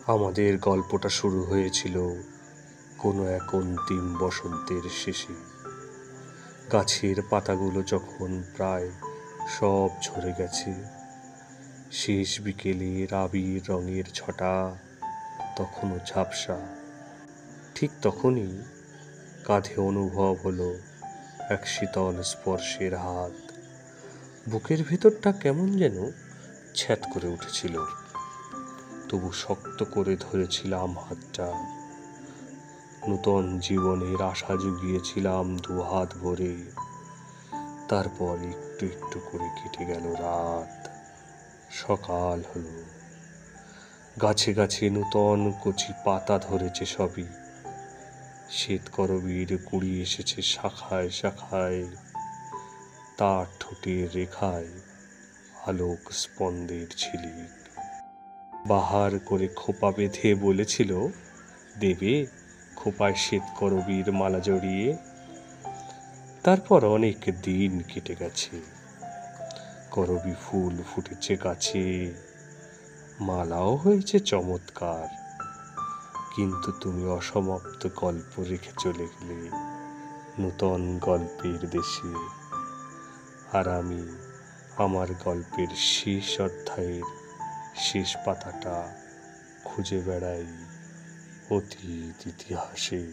আমাদের গল্পটা শুরু হয়েছিল কোনো এক অন্তিম বসন্তের শেষে। গাছের পাতাগুলো যখন প্রায় সব ঝরে গেছে, শেষ বিকেলের আবির রঙের ছটা তখনও ঝাপসা। ঠিক তখনই কাঁধে অনুভব হলো এক শীতল স্পর্শের হাত। বুকের ভেতরটা কেমন যেন ছ্যাঁত করে উঠেছিল, তবু শক্ত করে ধরেছিলাম হাতটা। নূতন জীবনের আশা জুগিয়েছিলাম দুহাত ভরে। তারপর একটু একটু করে কেটে গেল রাত, সকাল হলো। গাছে গাছে নূতন কচি পাতা ধরেছে সবই। শ্বেতকরবীর কুড়ি এসেছে শাখায় শাখায়, তার ঠোঁটের রেখায় আলোক স্পন্দের ঝিলিক। বাহার করে খোপা বেঁধে বলেছিল, দেবে খোপায় শ্বেতকরবীর মালা জড়িয়ে। তারপর অনেক দিন কেটে গেছে, করবী ফুল ফুটেছে গাছে, মালাও হয়েছে চমৎকার। কিন্তু তুমি অসমাপ্ত গল্প রেখে চলে গেলে নূতন গল্পের দেশে। আর আমি আমার গল্পের শেষ অধ্যায়ের শেষ পাতাটা খুঁজে বেড়াই অতীত ইতিহাসে।